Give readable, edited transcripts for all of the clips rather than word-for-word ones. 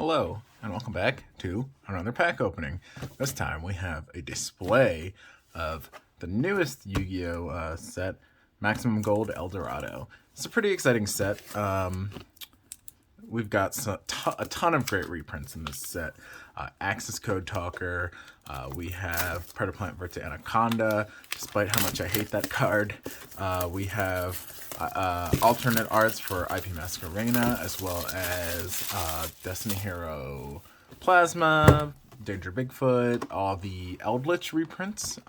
Hello, and welcome back to another pack opening. This time we have a display of the newest Yu-Gi-Oh! Set, Maximum Gold Dorado. It's a pretty exciting set. We've got a ton of great reprints in this set. Access Code Talker, we have Predaplant Verte Anaconda, despite how much I hate that card. We have alternate arts for IP Masquerena, as well as Destiny Hero Plasma, Danger Bigfoot, all the Eldritch reprints.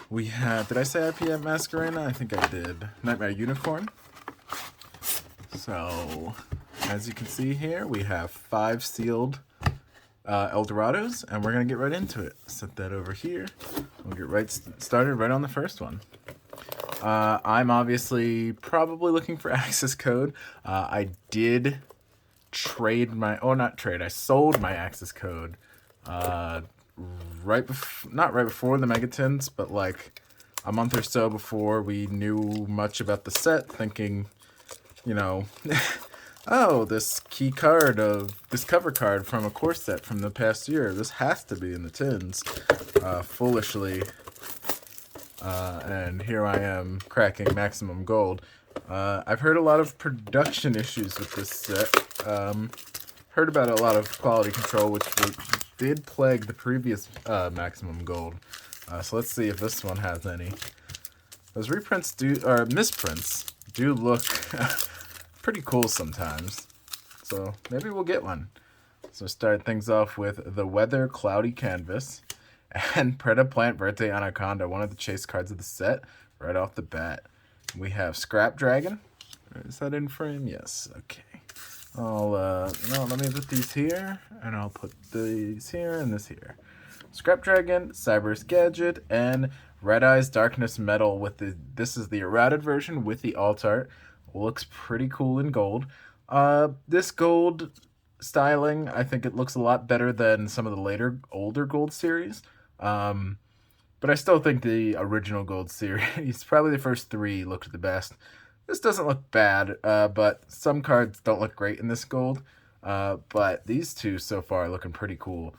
We have, did I say IP Masquerena? I think I did. Nightmare Unicorn. So, as you can see here, we have 5 sealed Eldorados, and we're going to get right into it. Set that over here. We'll get right started right on the first one. I'm obviously probably looking for access code. I did trade my, I sold my access code not right before the Megatins, but like a month or so before we knew much about the set, thinking, you know, oh, this cover card from a core set from the past year, this has to be in the tins. Foolishly, and here I am cracking Maximum Gold. I've heard a lot of production issues with this set. Heard about a lot of quality control, which did plague the previous Maximum Gold. So let's see if this one has any. Those misprints do look pretty cool sometimes. So maybe we'll get one. So start things off with the Weather Cloudy Canvas and Predaplant Verte Anaconda, one of the chase cards of the set, right off the bat. We have Scrap Dragon. Is that in frame? Yes. Okay. Let me put these here, and I'll put these here and this here. Scrap Dragon, Cyber's Gadget, and Red Eyes Darkness Metal with this is the errated version with the alt art. Looks pretty cool in gold. This gold styling, I think it looks a lot better than some of the older gold series. But I still think the original gold series, probably the first 3, looked the best. This doesn't look bad, but some cards don't look great in this gold. But these two so far are looking pretty cool.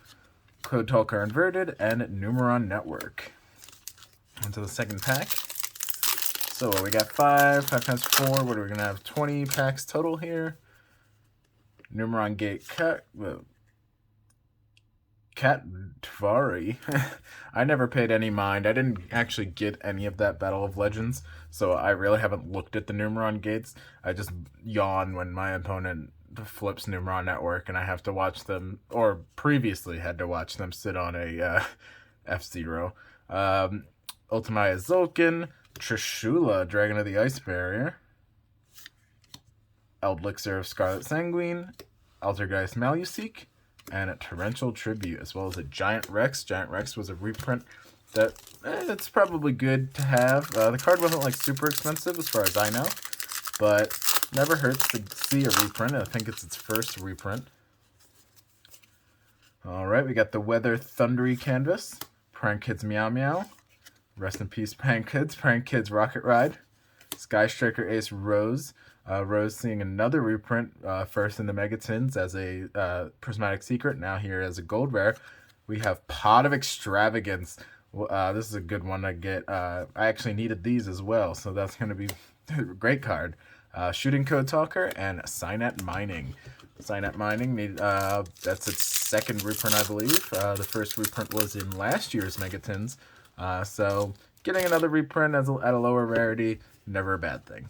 Code Talker Inverted and Numeron Network. Onto the second pack. So we got 5 times 4. What are we going to have? 20 packs total here. Numeron Gate Cat Tvari. I never paid any mind. I didn't actually get any of that Battle of Legends, so I really haven't looked at the Numeron gates. I just yawn when my opponent flips Numeron Network and I have to watch them, or previously had to watch them sit on a F-Zero. Ultimaya Zolkin, Trishula, Dragon of the Ice Barrier, Eldlixir of Scarlet Sanguine, Altergeist Maluseek, and a Torrential Tribute, as well as a Giant Rex. Giant Rex was a reprint that it's probably good to have. The card wasn't like super expensive as far as I know, but never hurts to see a reprint. I think it's its first reprint. Alright, we got the Weather Thundery Canvas, Prank Kids Meow Meow, rest in peace Prank Kids Rocket Ride, Sky Striker Ace Rose. Rose seeing another reprint, first in the Megatins as a Prismatic Secret, now here as a gold rare. We have Pot of Extravagance. This is a good one to get. I actually needed these as well, so that's going to be a great card. Shooting Code Talker and Signet Mining. Signet Mining, that's its second reprint, I believe. The first reprint was in last year's Megatins. So getting another reprint at a lower rarity, never a bad thing.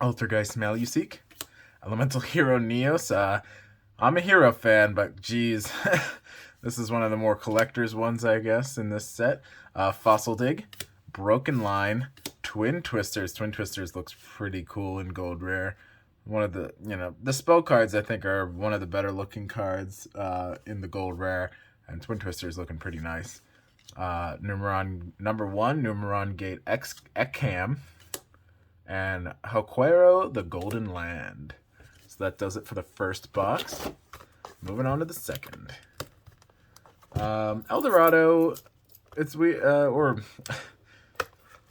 Altergeist Maluseek, Elemental Hero Neos. I'm a hero fan, but geez, this is one of the more collector's ones, I guess, in this set. Fossil Dig, Broken Line, Twin Twisters. Twin Twisters looks pretty cool in gold rare. One of the, the spell cards I think are one of the better looking cards in the gold rare, and Twin Twisters looking pretty nice. Numeron number 1, Numeron Gate Ekam, and Hoquero, the Golden Land. So that does it for the first box. Moving on to the second. Eldorado,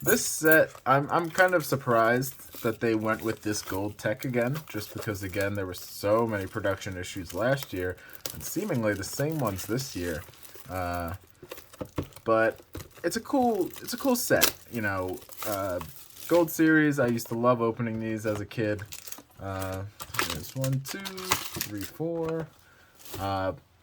This set, I'm kind of surprised that they went with this gold tech again, just because again there were so many production issues last year, and seemingly the same ones this year. But it's a cool set, you know. Gold series, I used to love opening these as a kid. There's 1, 2, 3, 4.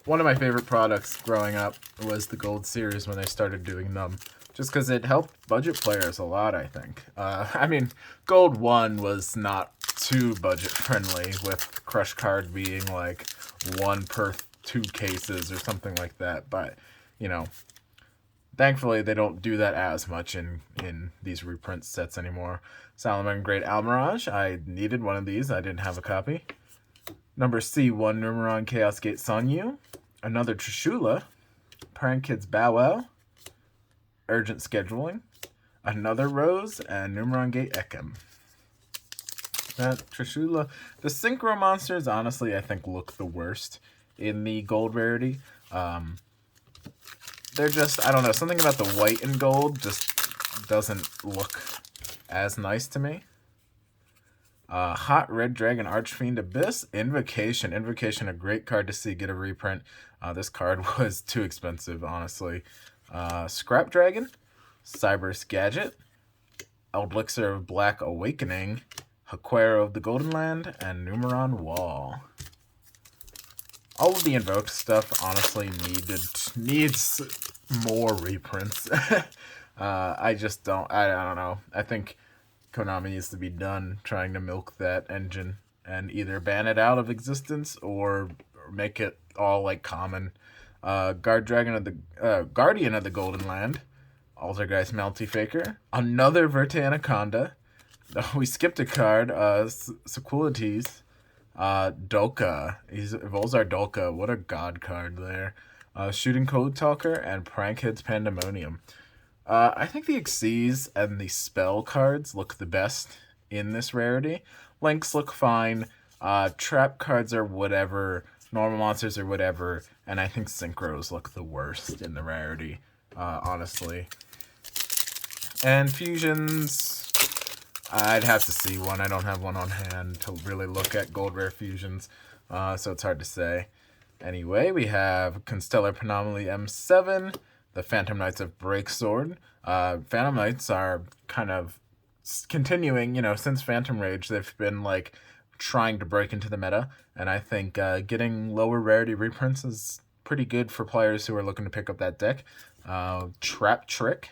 One of my favorite products growing up was the Gold series when they started doing them. Just because it helped budget players a lot, I think. I mean, Gold 1 was not too budget friendly, with Crush Card being like 1 per 2 cases or something like that. But, you know, thankfully they don't do that as much in these reprint sets anymore. Salomon Great Almirage, I needed one of these. I didn't have a copy. Number C1 Numeron Chaos Gate Sonyu. Another Trishula. Prank Kids Bow Wow. Urgent Scheduling. Another Rose. And Numeron Gate Ekem. That Trishula. The Synchro monsters, honestly, I think look the worst in the gold rarity. They're just, I don't know, something about the white and gold just doesn't look as nice to me. Hot Red Dragon Archfiend Abyss. Invocation. Invocation, a great card to see get a reprint. This card was too expensive, honestly. Scrap Dragon. Cyberse Gadget. Elixir of Black Awakening. Haquero of the Golden Land. And Numeron Wall. All of the invoked stuff, honestly, needs more reprints. I just don't, I don't know. I think Konami needs to be done trying to milk that engine and either ban it out of existence or make it all like common. Guardian of the Golden Land. Altergeist Multifaker. Another Verte Anaconda. We skipped a card. Sequelites. Dolka. Volzar Dolka. What a god card there. Shooting Code Talker and Prankhead's Pandemonium. I think the Xyz and the spell cards look the best in this rarity. Links look fine. Trap cards are whatever. Normal monsters are whatever. And I think Synchros look the worst in the rarity, honestly. And Fusions, I'd have to see one. I don't have one on hand to really look at gold rare fusions, so it's hard to say. Anyway, we have Constellar Panomaly M7, the Phantom Knights of Breaksword. Phantom Knights are kind of continuing, you know, since Phantom Rage, they've been like trying to break into the meta, and I think getting lower rarity reprints is pretty good for players who are looking to pick up that deck. Trap Trick.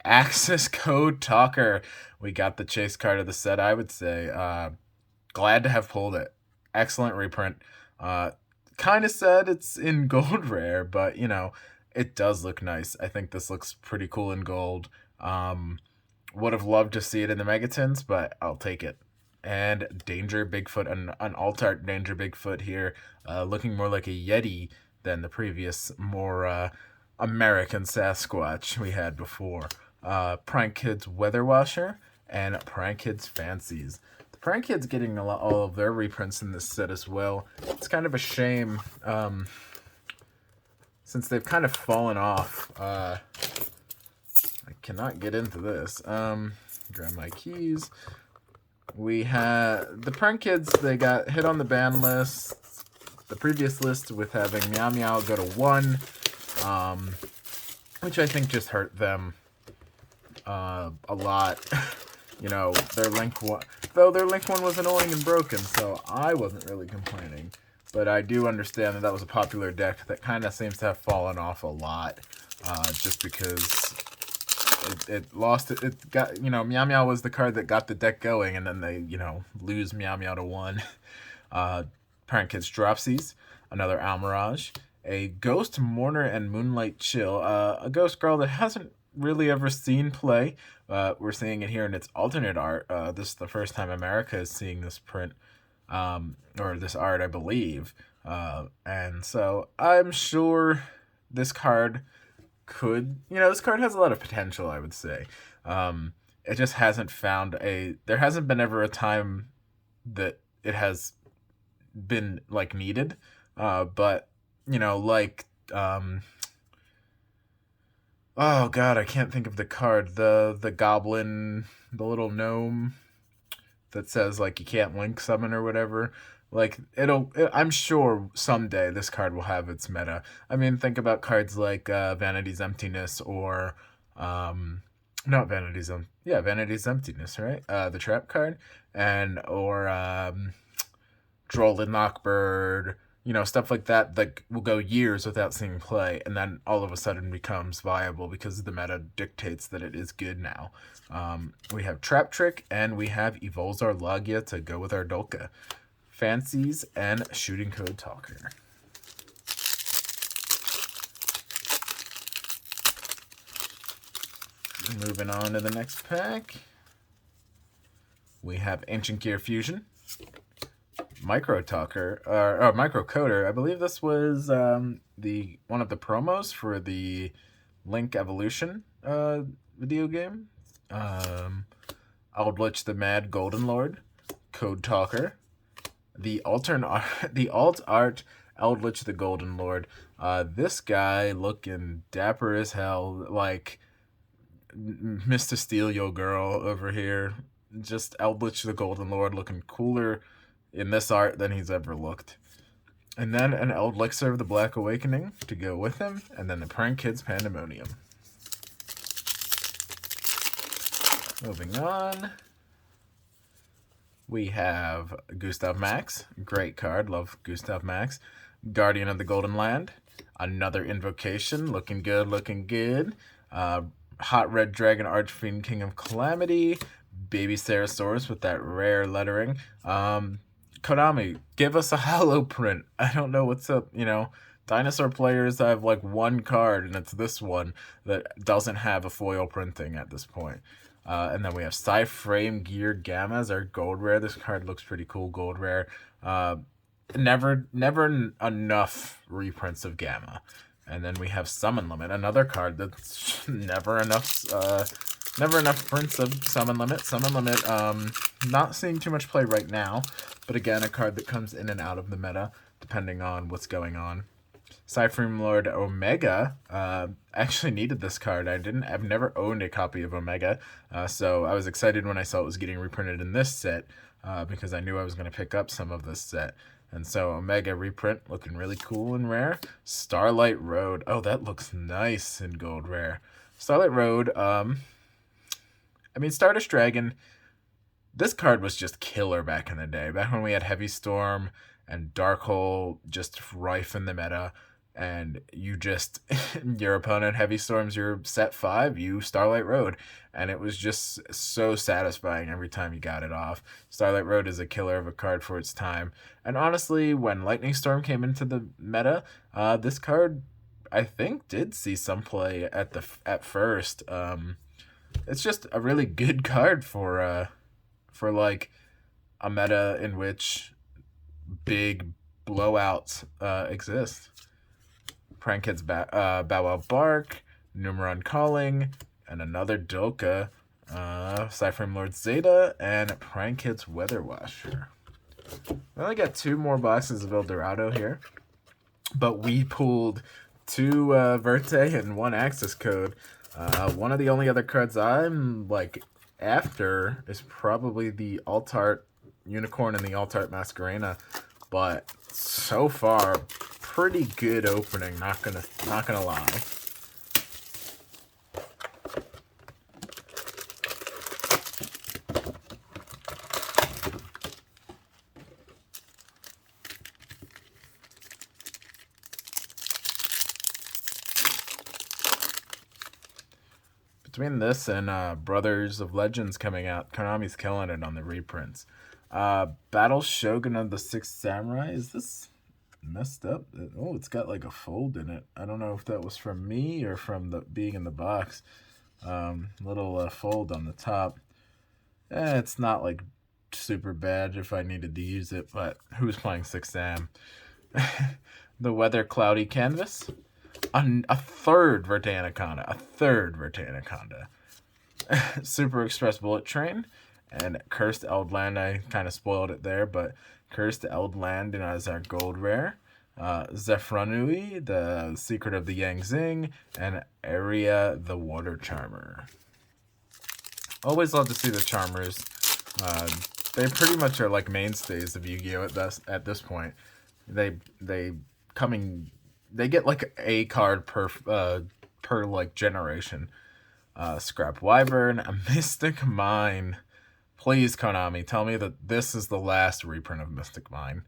Access Code Talker. We got the chase card of the set, I would say. Glad to have pulled it. Excellent reprint. Kind of sad it's in gold rare, but, you know, it does look nice. I think this looks pretty cool in gold. Would have loved to see it in the Megatins, but I'll take it. And Danger Bigfoot, an alt-art Danger Bigfoot here, looking more like a Yeti than the previous, more American Sasquatch we had before. Prank Kids Weather Washer and Prank Kids Fancies. The Prank Kids getting all of their reprints in this set as well. It's kind of a shame, since they've kind of fallen off. I cannot get into this. Grab my keys. We had the Prank Kids, they got hit on the ban list. The previous list with having Meow Meow go to 1. Which I think just hurt them a lot. You know, their Link 1, though their Link 1 was annoying and broken, so I wasn't really complaining. But I do understand that that was a popular deck that kind of seems to have fallen off a lot, just because it lost, it got, you know, Meow Meow was the card that got the deck going, and then they, you know, lose Meow Meow to 1. Parent Kids Dropsies, another Almirage. A Ghost Mourner and Moonlight Chill, a Ghost Girl that hasn't really ever seen play. We're seeing it here in its alternate art. This is the first time America is seeing this print, or this art, I believe. And so I'm sure this card could, you know, this card has a lot of potential, I would say. It just hasn't found there hasn't been ever a time that it has been, like, needed. But, you know, like Oh god, I can't think of the card. The goblin, the little gnome that says like you can't link summon or whatever. Like I'm sure someday this card will have its meta. I mean, think about cards like Vanity's Emptiness or not Vanity's Emptiness, right? The trap card and or Droll and Knockbird, stuff like that that will go years without seeing play, and then all of a sudden becomes viable because the meta dictates that it is good now. We have Trap Trick, and we have Evolzar Lagia to go with our Dolka. Fancies and Shooting Code Talker. Moving on to the next pack. We have Ancient Gear Fusion. Micro Talker or Micro Coder. I believe this was the one of the promos for the Link Evolution video game. Eldritch the Mad Golden Lord, Code Talker, the alt art Eldritch the Golden Lord. This guy looking dapper as hell, like Mr. Steal Yo Girl over here. Just Eldritch the Golden Lord looking cooler in this art than he's ever looked. And then an Elixir of the Black Awakening to go with him, and then the Prank Kids Pandemonium. Moving on, we have Gustav Max. Great card, love Gustav Max. Guardian of the Golden Land. Another Invocation, looking good, looking good. Hot Red Dragon Archfiend King of Calamity. Baby Sarasaurus with that rare lettering. Konami, give us a holo print. I don't know what's up, Dinosaur players have like one card, and it's this one that doesn't have a foil printing at this point. And then we have Psy-Frame Gear Gamma as our gold rare. This card looks pretty cool, gold rare. Never enough reprints of Gamma. And then we have Summon Limit, another card that's never enough prints of Summon Limit. Summon Limit, not seeing too much play right now, but again, a card that comes in and out of the meta, depending on what's going on. Psy-Frame Lord Omega, actually needed this card. I've never owned a copy of Omega, so I was excited when I saw it was getting reprinted in this set, because I knew I was going to pick up some of this set. And so Omega reprint, looking really cool and rare. Starlight Road, oh, that looks nice in gold rare. Starlight Road, Stardust Dragon, this card was just killer back in the day. Back when we had Heavy Storm and Dark Hole just rife in the meta, and your opponent Heavy Storms your set 5, you Starlight Road. And it was just so satisfying every time you got it off. Starlight Road is a killer of a card for its time. And honestly, when Lightning Storm came into the meta, this card, I think, did see some play at first. It's just a really good card for like a meta in which big blowouts exist. Prank Kids Bow Wow Bark, Numeron Calling, and another Dolka, Psy-Frame Lord Zeta, and Prank Kids Weather Washer. I only got 2 more boxes of El Dorado here, but we pulled 2 Verte and 1 Access Code. One of the only other cards I'm after is probably the Alt-Art Unicorn and the Alt-Art Masquerena, but so far, pretty good opening, not gonna lie. Between this and Brothers of Legends coming out, Konami's killing it on the reprints. Battle Shogun of the Sixth Samurai. Is this messed up? Oh, it's got like a fold in it. I don't know if that was from me or from the being in the box. Little fold on the top. It's not like super bad if I needed to use it, but who's playing 6 Sam? The Weather Cloudy Canvas. A third Vertanaconda. Super Express Bullet Train. And Cursed Eldland. I kind of spoiled it there, but Cursed Eldland as our gold rare. Zefranui, the Secret of the Yang Zing, and Aria, the Water Charmer. Always love to see the Charmers. They pretty much are like mainstays of Yu-Gi-Oh! At this point. They get like a card per like generation. Scrap Wyvern, a Mystic Mine. Please, Konami, tell me that this is the last reprint of Mystic Mine.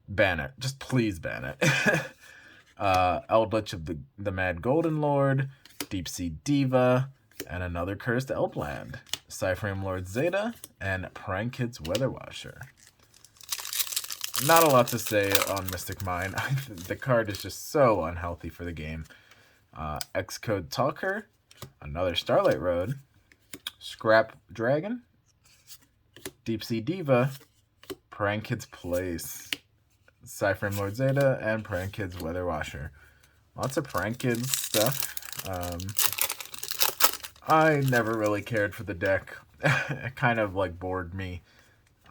Ban it. Just please ban it. Eldritch of the Mad Golden Lord, Deep Sea Diva, and another Cursed Eldland. Cyframe Lord Zeta, and Prank Kids Weather Washer. Not a lot to say on Mystic Mine. The card is just so unhealthy for the game. Xcode Talker, another Starlight Road, Scrap Dragon, Deep Sea Diva, Prank Kids Place, Cyframe Lord Zeta, and Prank Kids Weather Washer. Lots of Prank Kids stuff. I never really cared for the deck. It kind of like bored me.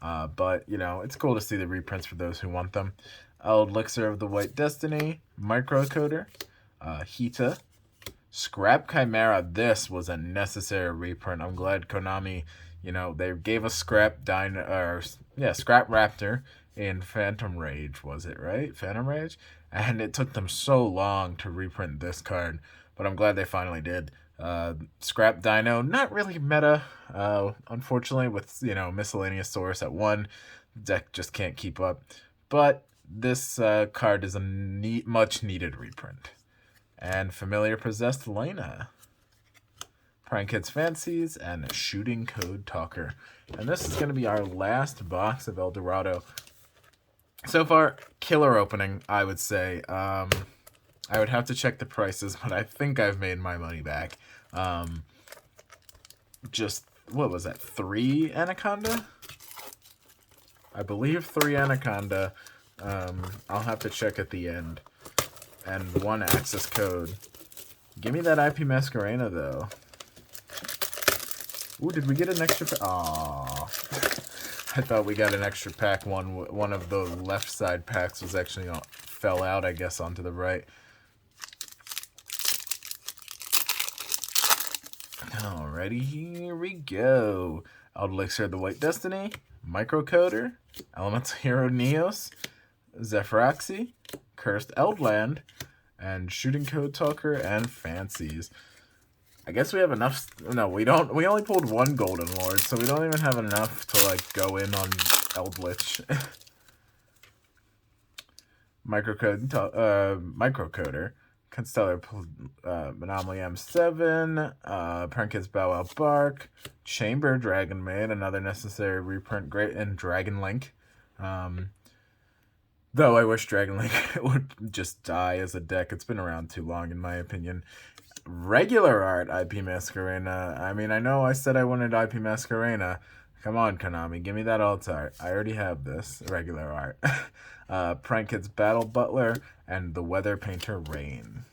But, you know, it's cool to see the reprints for those who want them. Elixir of the White Destiny, Microcoder, Hita, Scrap Chimera. This was a necessary reprint. I'm glad Konami, you know, they gave us Scrap Raptor in Phantom Rage, was it, right? Phantom Rage? And it took them so long to reprint this card, but I'm glad they finally did. Scrap Dino, not really meta, unfortunately, with, you know, Miscellaneous Source at 1. The deck just can't keep up. But this card is a much needed reprint. And Familiar Possessed Lena, Prank Kids Fancies, and Shooting Code Talker. And this is going to be our last box of El Dorado. So far, killer opening, I would say. I would have to check the prices, but I think I've made my money back. Just, what was that, 3 Anaconda? I believe 3 Anaconda. I'll have to check at the end. And 1 access code. Give me that IP Masquerena, though. Ooh, did we get an extra pack? Aww. I thought we got an extra pack. One of the left side packs was actually fell out, I guess, onto the right. Alrighty, here we go. Elixir of the White Destiny, Microcoder, Elemental Hero Neos, Zephyroxy, Cursed Eldland, and Shooting Code Talker and Fancies. I guess we have enough. No, we don't. We only pulled 1 Golden Lord, so we don't even have enough to like go in on Eldritch. Microcoder, Constellar Anomaly M7, Prank Kids Bow Wow Bark, Chamber Dragon Maid, another necessary reprint, great, and Dragon Link. Though I wish Dragon Link would just die as a deck. It's been around too long, in my opinion. Regular art IP Masquerena. I mean, I know I said I wanted IP Masquerena. Come on, Konami, give me that alt art. I already have this regular art. Prank Kids Battle Butler and the Weather Painter Rain.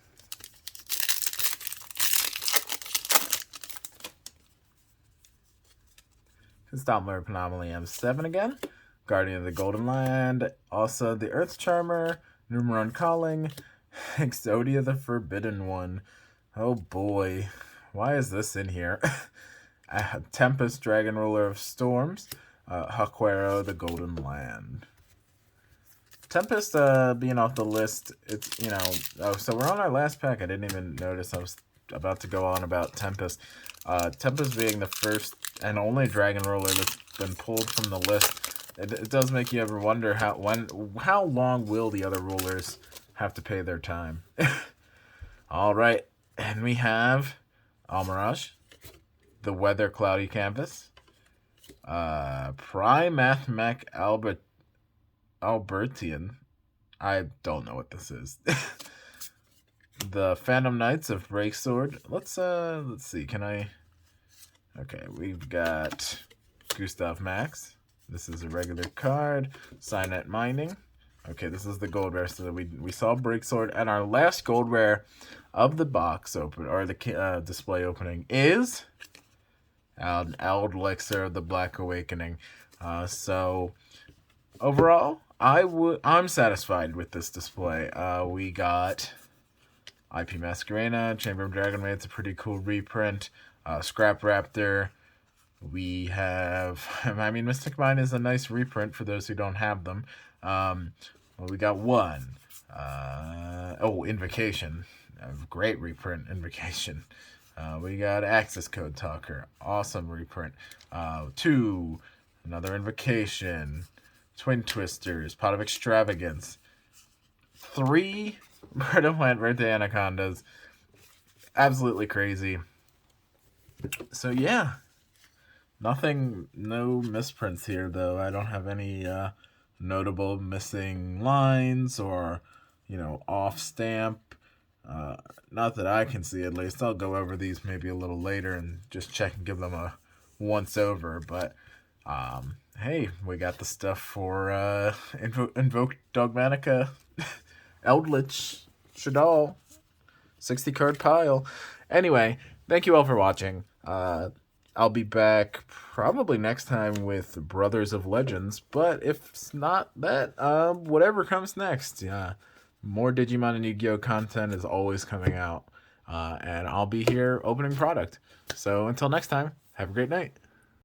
Constellar Anomaly M7 again. Guardian of the Golden Land. Also the Earth Charmer. Numeron Calling. Exodia the Forbidden One. Oh boy. Why is this in here? Tempest, Dragon Ruler of Storms. Haquero, the Golden Land. Tempest being off the list, it's, you know, oh, so we're on our last pack. I didn't even notice I was about to go on about Tempest. Tempest being the first and only Dragon Ruler that's been pulled from the list. It does make you ever wonder how long will the other rulers have to pay their time. All right, and we have Almirage, the Weather Cloudy Canvas, Primathmech Albertian. I don't know what this is. The Phantom Knights of Breaksword. Let's see. Can I? Okay, we've got Gustav Max. This is a regular card. Signet Mining. Okay, this is the gold rare. So we saw Breaksword, and our last gold rare of the box open or the display opening is an Elixir of the Black Awakening. So overall, I'm satisfied with this display. We got IP Masquerena, Chamber of Dragon It's a pretty cool reprint. Scrap Raptor. We have, I mean, Mystic Mine is a nice reprint for those who don't have them. Well, we got one. Invocation. A great reprint, Invocation. We got Access Code Talker. Awesome reprint. 2. Another Invocation. Twin Twisters. Pot of Extravagance. 3. Bird of Plant Birthday Anacondas. Absolutely crazy. So, yeah. No misprints here, though. I don't have any notable missing lines or, off stamp. Not that I can see, at least. I'll go over these maybe a little later and just check and give them a once over. But, hey, we got the stuff for Invoke Dogmatica, Eldritch, Shadal, 60 card pile. Anyway, thank you all for watching. I'll be back probably next time with Brothers of Legends, but if it's not that, whatever comes next. More Digimon and Yu-Gi-Oh! Content is always coming out, and I'll be here opening product. So until next time, have a great night.